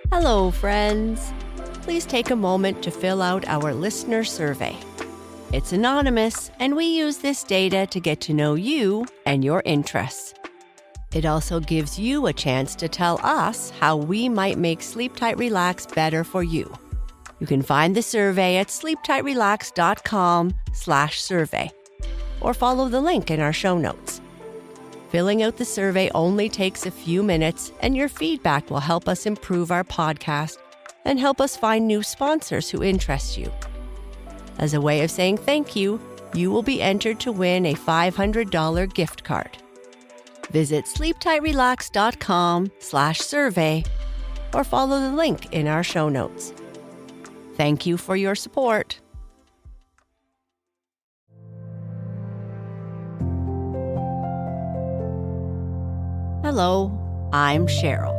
Hello, friends. Please take a moment to fill out our listener survey. It's anonymous, and we use this data to get to know you and your interests. It also gives you a chance to tell us how we might make Sleep Tight Relax better for you. You can find the survey at sleeptightrelax.com/survey or follow the link in our show notes. Filling out the survey only takes a few minutes, and your feedback will help us improve our podcast and help us find new sponsors who interest you. As a way of saying thank you, you will be entered to win a $500 gift card. Visit sleeptightrelax.com/survey or follow the link in our show notes. Thank you for your support. Hello, I'm Sheryl,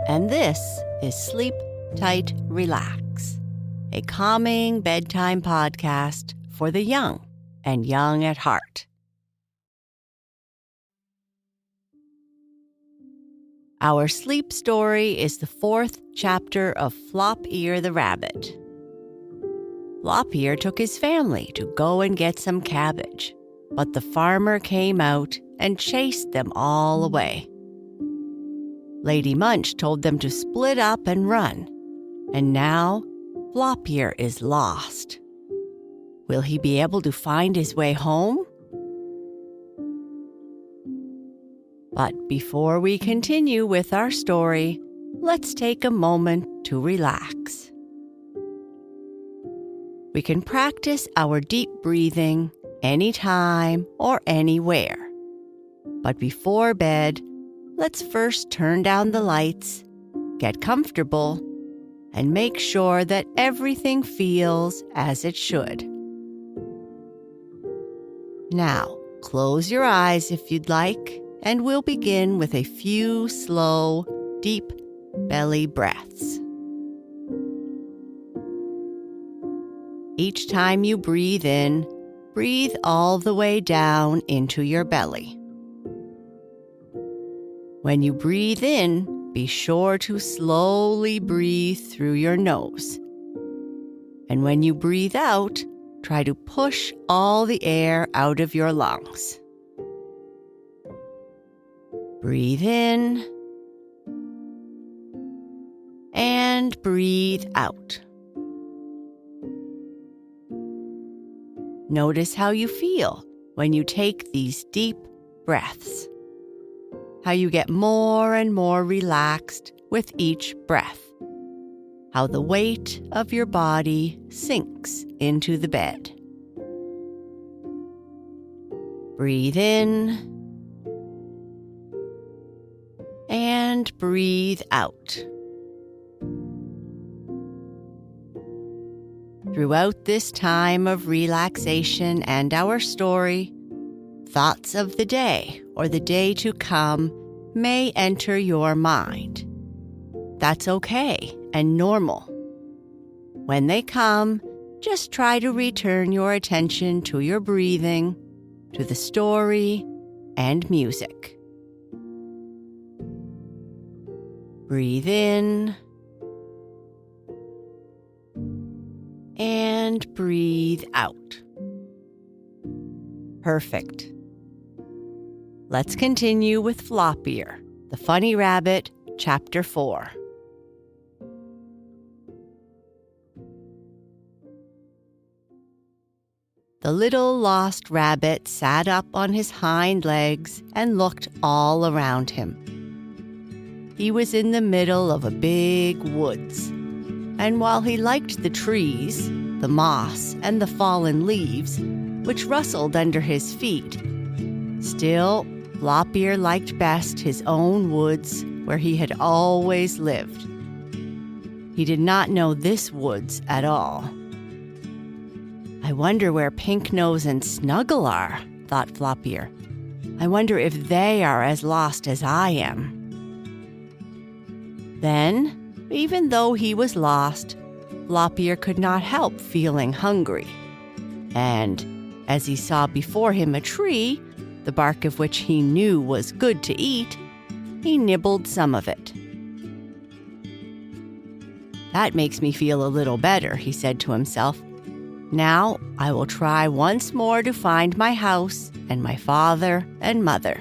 and this is Sleep Tight Relax, a calming bedtime podcast for the young and young at heart. Our sleep story is the 4th chapter of Flop-Ear the Rabbit. Flop-Ear took his family to go and get some cabbage, but the farmer came out and chased them all away. Lady Munch told them to split up and run, and now Flop-Ear is lost. Will he be able to find his way home? But before we continue with our story, let's take a moment to relax. We can practice our deep breathing anytime or anywhere. But before bed, let's first turn down the lights, get comfortable, and make sure that everything feels as it should. Now, close your eyes if you'd like, and we'll begin with a few slow, deep belly breaths. Each time you breathe in, breathe all the way down into your belly. When you breathe in, be sure to slowly breathe through your nose. And when you breathe out, try to push all the air out of your lungs. Breathe in and breathe out. Notice how you feel when you take these deep breaths. How you get more and more relaxed with each breath. How the weight of your body sinks into the bed. Breathe in and breathe out. Throughout this time of relaxation and our story, thoughts of the day or the day to come may enter your mind. That's okay and normal. When they come, just try to return your attention to your breathing, to the story, and music. Breathe in and breathe out. Perfect. Let's continue with Flop-Ear, the Funny Rabbit, Chapter 4. The little lost rabbit sat up on his hind legs and looked all around him. He was in the middle of a big woods, and while he liked the trees, the moss, and the fallen leaves, which rustled under his feet, still, Flop-Ear liked best his own woods where he had always lived. He did not know this woods at all. I wonder where Pink Nose and Snuggle are, thought Flop-Ear. I wonder if they are as lost as I am. Then, even though he was lost, Flop-Ear could not help feeling hungry. And as he saw before him a tree, the bark of which he knew was good to eat, he nibbled some of it. "That makes me feel a little better," he said to himself. "Now I will try once more to find my house and my father and mother."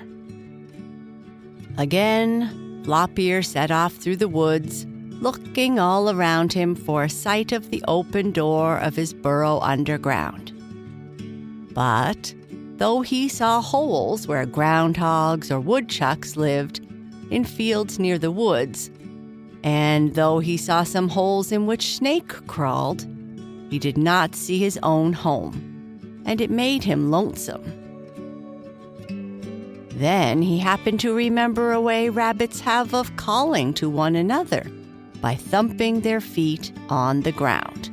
Again, Flop-Ear set off through the woods, looking all around him for a sight of the open door of his burrow underground. But though he saw holes where groundhogs or woodchucks lived in fields near the woods, and though he saw some holes in which snake crawled, he did not see his own home, and it made him lonesome. Then he happened to remember a way rabbits have of calling to one another by thumping their feet on the ground.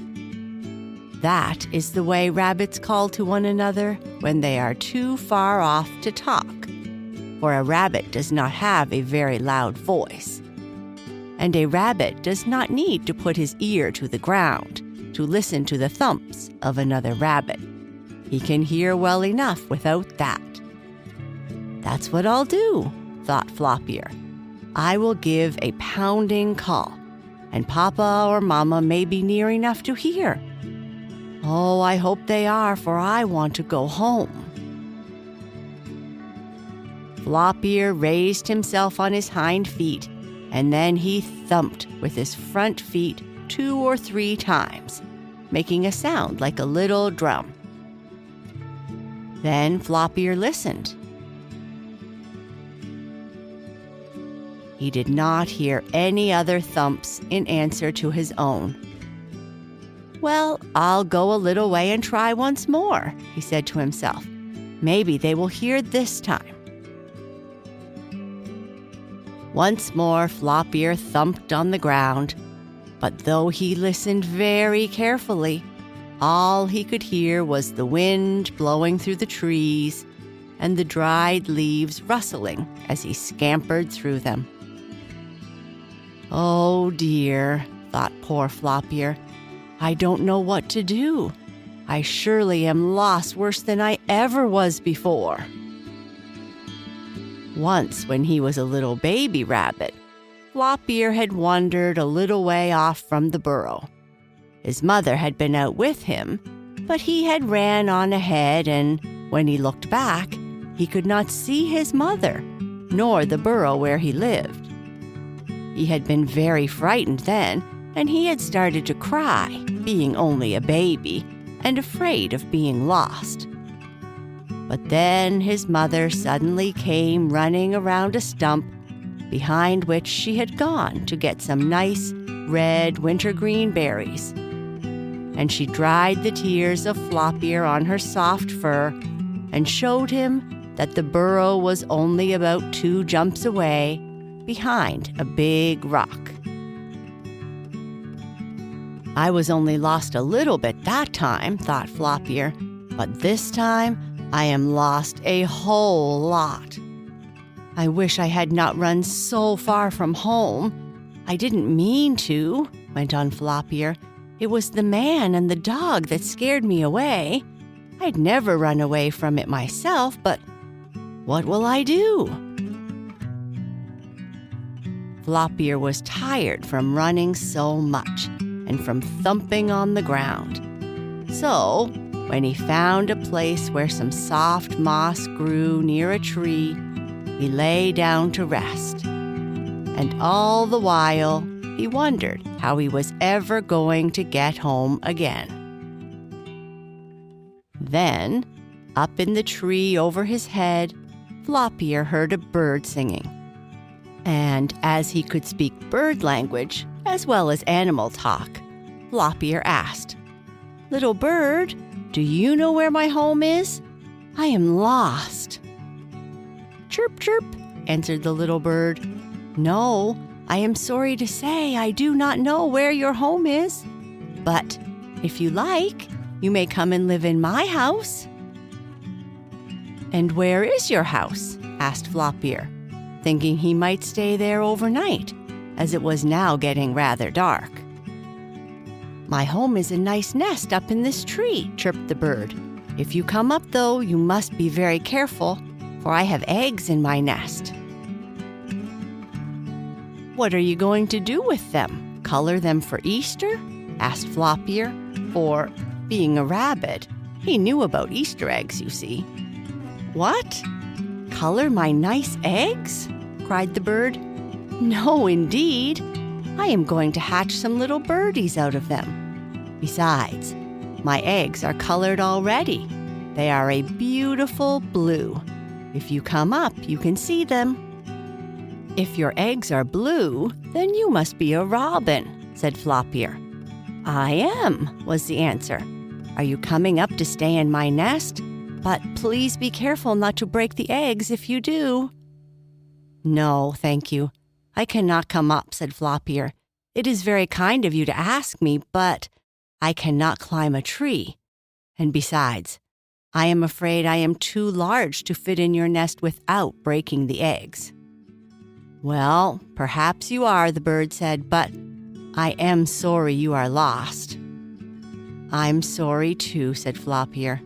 That is the way rabbits call to one another when they are too far off to talk, for a rabbit does not have a very loud voice, and a rabbit does not need to put his ear to the ground to listen to the thumps of another rabbit. He can hear well enough without that. "That's what I'll do," thought Flop-Ear. "I will give a pounding call, and Papa or Mama may be near enough to hear. Oh, I hope they are, for I want to go home." Flop-Ear raised himself on his hind feet, and then he thumped with his front feet 2 or 3 times, making a sound like a little drum. Then Flop-Ear listened. He did not hear any other thumps in answer to his own. "Well, I'll go a little way and try once more," he said to himself. "Maybe they will hear this time." Once more, Flop-Ear thumped on the ground, but though he listened very carefully, all he could hear was the wind blowing through the trees and the dried leaves rustling as he scampered through them. "Oh dear," thought poor Flop-Ear, "I don't know what to do. I surely am lost worse than I ever was before." Once, when he was a little baby rabbit, Flop-Ear had wandered a little way off from the burrow. His mother had been out with him, but he had ran on ahead, and when he looked back, he could not see his mother, nor the burrow where he lived. He had been very frightened then, and he had started to cry, being only a baby and afraid of being lost. But then his mother suddenly came running around a stump behind which she had gone to get some nice red wintergreen berries. And she dried the tears of Flop-Ear on her soft fur and showed him that the burrow was only about 2 jumps away behind a big rock. "I was only lost a little bit that time," thought Flop-Ear, "but this time I am lost a whole lot. I wish I had not run so far from home. I didn't mean to," went on Flop-Ear. "It was the man and the dog that scared me away. I'd never run away from it myself, but what will I do?" Flop-Ear was tired from running so much and from thumping on the ground. So, when he found a place where some soft moss grew near a tree, he lay down to rest. And all the while, he wondered how he was ever going to get home again. Then, up in the tree over his head, Flop-Ear heard a bird singing. And as he could speak bird language as well as animal talk, Flop-Ear asked, "Little bird, do you know where my home is? I am lost." "Chirp, chirp," answered the little bird. "No, I am sorry to say I do not know where your home is. But if you like, you may come and live in my house." "And where is your house?" asked Flop-Ear, thinking he might stay there overnight, as it was now getting rather dark. "My home is a nice nest up in this tree," chirped the bird. "If you come up, though, you must be very careful, for I have eggs in my nest." "What are you going to do with them?" color them for Easter?" asked Floppier, for, being a rabbit, he knew about Easter eggs, you see. "What? Color my nice eggs?" cried the bird. "No, indeed. I am going to hatch some little birdies out of them. Besides, my eggs are colored already. They are a beautiful blue. If you come up, you can see them." "If your eggs are blue, then you must be a robin," said Floppier. "I am," was the answer. "Are you coming up to stay in my nest? But please be careful not to break the eggs if you do." "No, thank you. I cannot come up," said Floppier. "It is very kind of you to ask me, but I cannot climb a tree. And besides, I am afraid I am too large to fit in your nest without breaking the eggs." "Well, perhaps you are," the bird said, "but I am sorry you are lost." "I'm sorry too," said Floppier.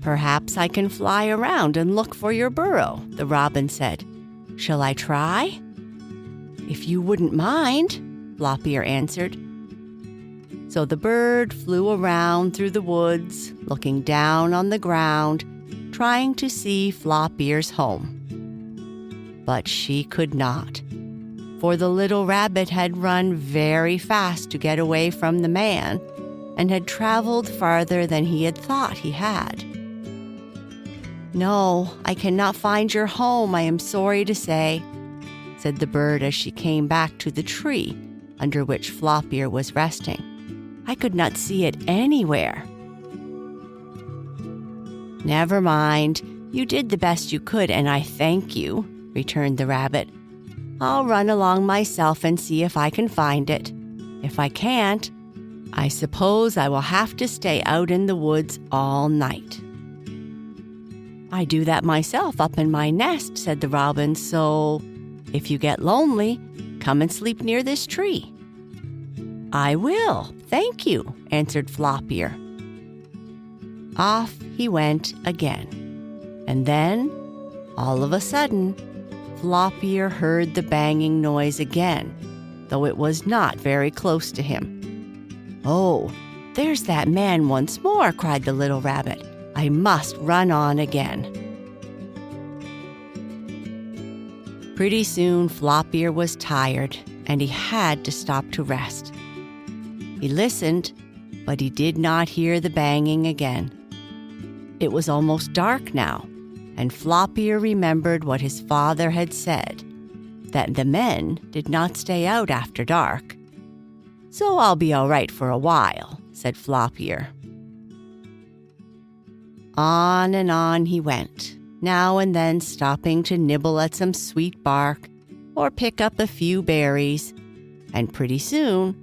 "Perhaps I can fly around and look for your burrow," the robin said. "Shall I try?" "If you wouldn't mind," Floppier answered. So the bird flew around through the woods, looking down on the ground, trying to see Floppier's home. But she could not, for the little rabbit had run very fast to get away from the man and had traveled farther than he had thought he had. "No, I cannot find your home, I am sorry to say," said the bird as she came back to the tree under which Floppier was resting. "I could not see it anywhere." "Never mind. You did the best you could, and I thank you," returned the rabbit. "I'll run along myself and see if I can find it. If I can't, I suppose I will have to stay out in the woods all night." "I do that myself up in my nest," said the robin, "so if you get lonely, come and sleep near this tree." "I will, thank you," answered Floppier. Off he went again, and then, all of a sudden, Floppier heard the banging noise again, though it was not very close to him. "Oh, there's that man once more," cried the little rabbit. "I must run on again." Pretty soon Floppier was tired, and he had to stop to rest. He listened, but he did not hear the banging again. It was almost dark now, and Floppier remembered what his father had said, that the men did not stay out after dark. "So I'll be all right for a while," said Floppier. On and on he went, now and then stopping to nibble at some sweet bark or pick up a few berries, and pretty soon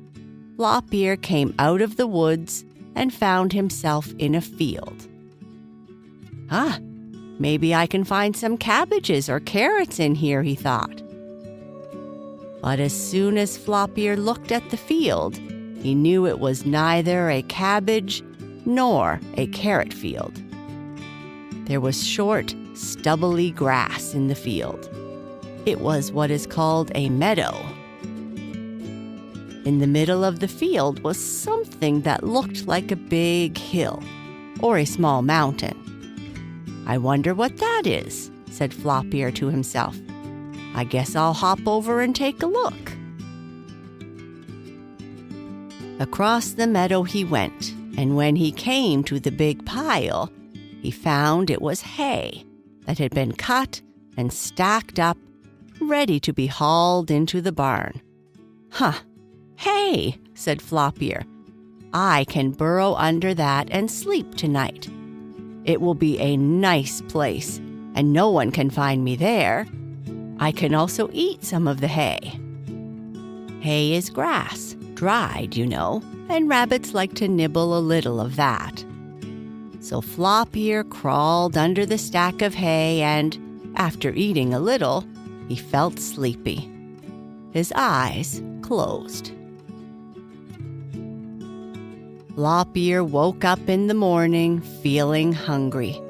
Floppier came out of the woods and found himself in a field. "Ah, maybe I can find some cabbages or carrots in here," he thought. But as soon as Floppier looked at the field, he knew it was neither a cabbage nor a carrot field. There was short, stubbly grass in the field. It was what is called a meadow. In the middle of the field was something that looked like a big hill or a small mountain. "I wonder what that is," said Floppier to himself. "I guess I'll hop over and take a look." Across the meadow he went, and when he came to the big pile, he found it was hay that had been cut and stacked up, ready to be hauled into the barn. "Huh, hay," said Floppier. "I can burrow under that and sleep tonight. It will be a nice place, and no one can find me there. I can also eat some of the hay." Hay is grass, dried, you know, and rabbits like to nibble a little of that. So Floppier crawled under the stack of hay and, after eating a little, he felt sleepy. His eyes closed. Floppier woke up in the morning feeling hungry.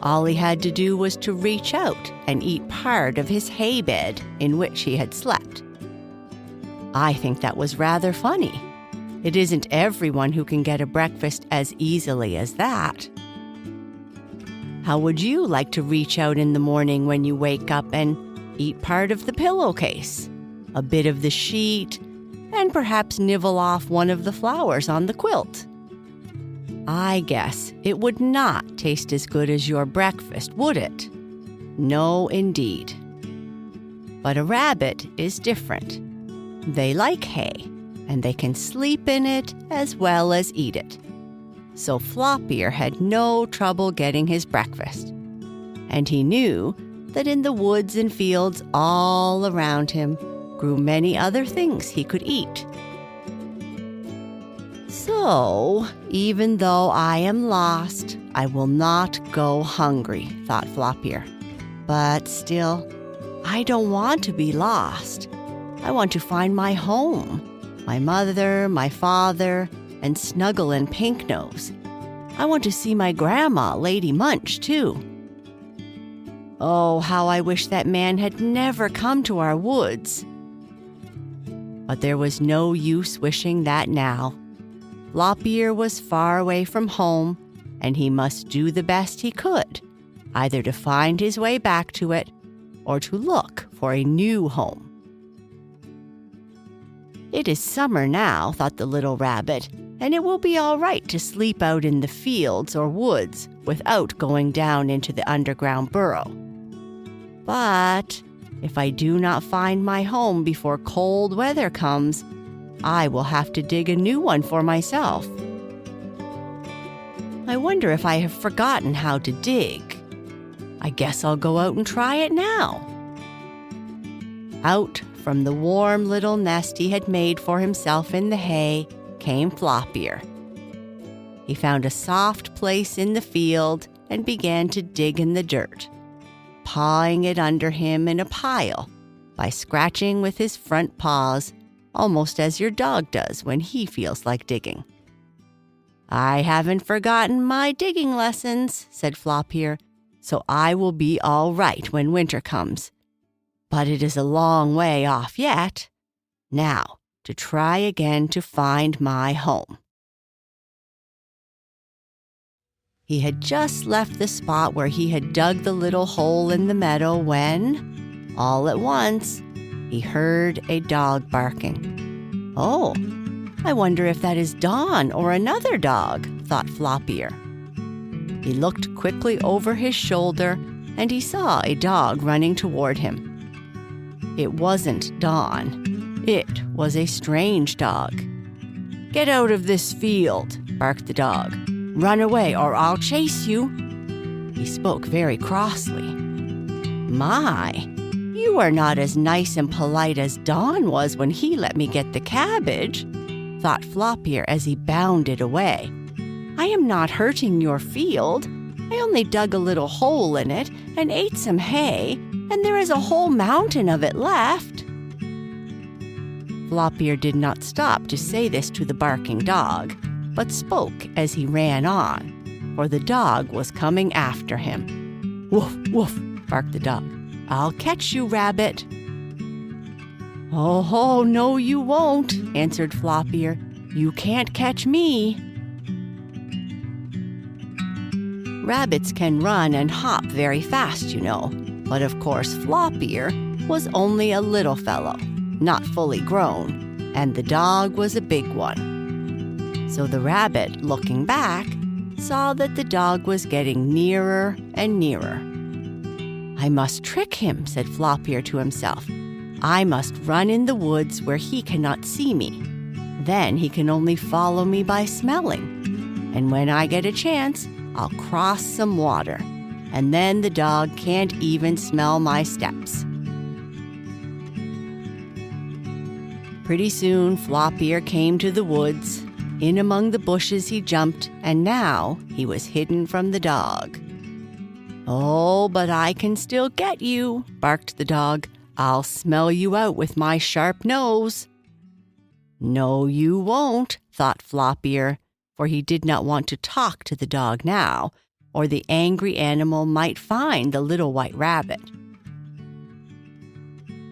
All he had to do was to reach out and eat part of his hay bed in which he had slept. I think that was rather funny. It isn't everyone who can get a breakfast as easily as that. How would you like to reach out in the morning when you wake up and eat part of the pillowcase, a bit of the sheet, and perhaps nibble off one of the flowers on the quilt? I guess it would not taste as good as your breakfast, would it? No, indeed. But a rabbit is different. They like hay, and they can sleep in it as well as eat it. So Floppier had no trouble getting his breakfast. And he knew that in the woods and fields all around him grew many other things he could eat. So, even though I am lost, I will not go hungry, thought Floppier. But still, I don't want to be lost. I want to find my home, my mother, my father, and Snuggle and Pinknose. I want to see my grandma, Lady Munch, too. Oh, how I wish that man had never come to our woods. But there was no use wishing that now. Floppier was far away from home, and he must do the best he could, either to find his way back to it or to look for a new home. It is summer now, thought the little rabbit, and it will be all right to sleep out in the fields or woods without going down into the underground burrow. But if I do not find my home before cold weather comes, I will have to dig a new one for myself. I wonder if I have forgotten how to dig. I guess I'll go out and try it now. Out from the warm little nest he had made for himself in the hay came Floppier. He found a soft place in the field and began to dig in the dirt, pawing it under him in a pile by scratching with his front paws, almost as your dog does when he feels like digging. I haven't forgotten my digging lessons, said Floppier, so I will be all right when winter comes. But it is a long way off yet. Now, to try again to find my home. He had just left the spot where he had dug the little hole in the meadow when, all at once, he heard a dog barking. Oh, I wonder if that is Dawn or another dog, thought Floppier. He looked quickly over his shoulder and he saw a dog running toward him. It wasn't Dawn. It was a strange dog. "Get out of this field," barked the dog. "Run away or I'll chase you." He spoke very crossly. My, you are not as nice and polite as Dawn was when he let me get the cabbage, thought Floppier as he bounded away. I am not hurting your field. I only dug a little hole in it and ate some hay, and there is a whole mountain of it left. Floppier did not stop to say this to the barking dog, but spoke as he ran on, for the dog was coming after him. "Woof, woof," barked the dog. "I'll catch you, Rabbit." "Oh, no, you won't," answered Floppier. "You can't catch me." Rabbits can run and hop very fast, you know, but of course Floppier was only a little fellow, not fully grown, and the dog was a big one. So the rabbit, looking back, saw that the dog was getting nearer and nearer. "I must trick him," said Floppier to himself. "I must run in the woods where he cannot see me. Then he can only follow me by smelling. And when I get a chance, I'll cross some water, and then the dog can't even smell my steps." Pretty soon, Floppier came to the woods. In among the bushes he jumped, and now he was hidden from the dog. "Oh, but I can still get you," barked the dog. "I'll smell you out with my sharp nose." "No, you won't," thought Floppier, for he did not want to talk to the dog now, or the angry animal might find the little white rabbit.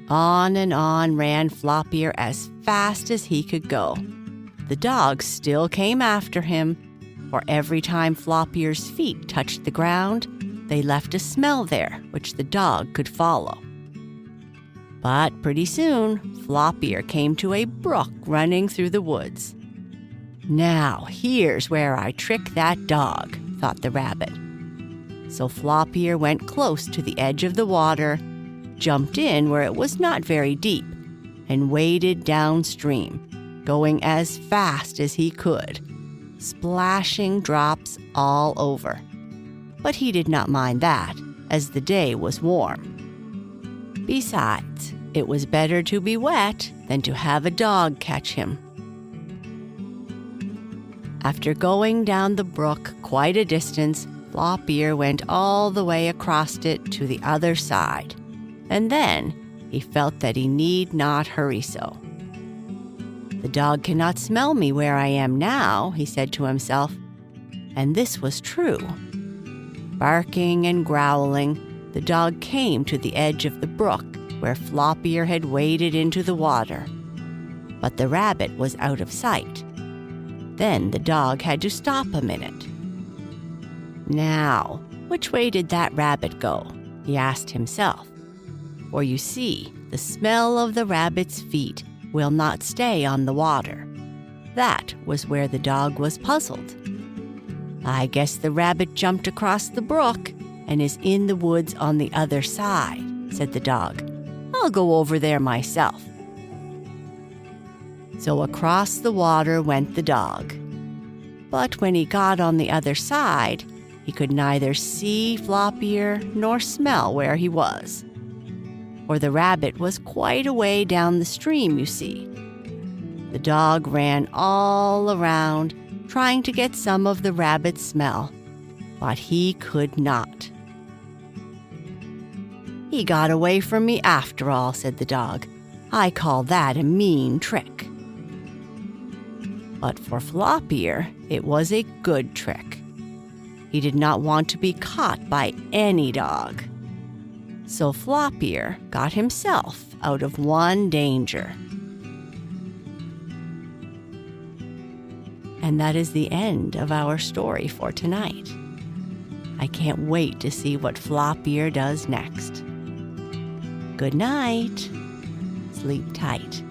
On ran Floppier as fast as he could go. The dogs still came after him, for every time Floppier's feet touched the ground, they left a smell there which the dog could follow. But pretty soon, Floppier came to a brook running through the woods. "Now, here's where I trick that dog," thought the rabbit. So Floppier went close to the edge of the water, jumped in where it was not very deep, and waded downstream, going as fast as he could, splashing drops all over. But he did not mind that, as the day was warm. Besides, it was better to be wet than to have a dog catch him. After going down the brook quite a distance, Floppier went all the way across it to the other side, and then he felt that he need not hurry so. "The dog cannot smell me where I am now," he said to himself, and this was true. Barking and growling, the dog came to the edge of the brook where Floppier had waded into the water, but the rabbit was out of sight. Then the dog had to stop a minute. "Now, which way did that rabbit go?" he asked himself. For you see, the smell of the rabbit's feet will not stay on the water. That was where the dog was puzzled. "I guess the rabbit jumped across the brook and is in the woods on the other side," said the dog. "I'll go over there myself." So across the water went the dog. But when he got on the other side, he could neither see Floppier nor smell where he was. For the rabbit was quite a way down the stream, you see. The dog ran all around, trying to get some of the rabbit's smell, but he could not. "He got away from me after all," said the dog. "I call that a mean trick." But for Floppier, it was a good trick. He did not want to be caught by any dog. So Floppier got himself out of one danger. And that is the end of our story for tonight. I can't wait to see what Floppier does next. Good night. Sleep tight.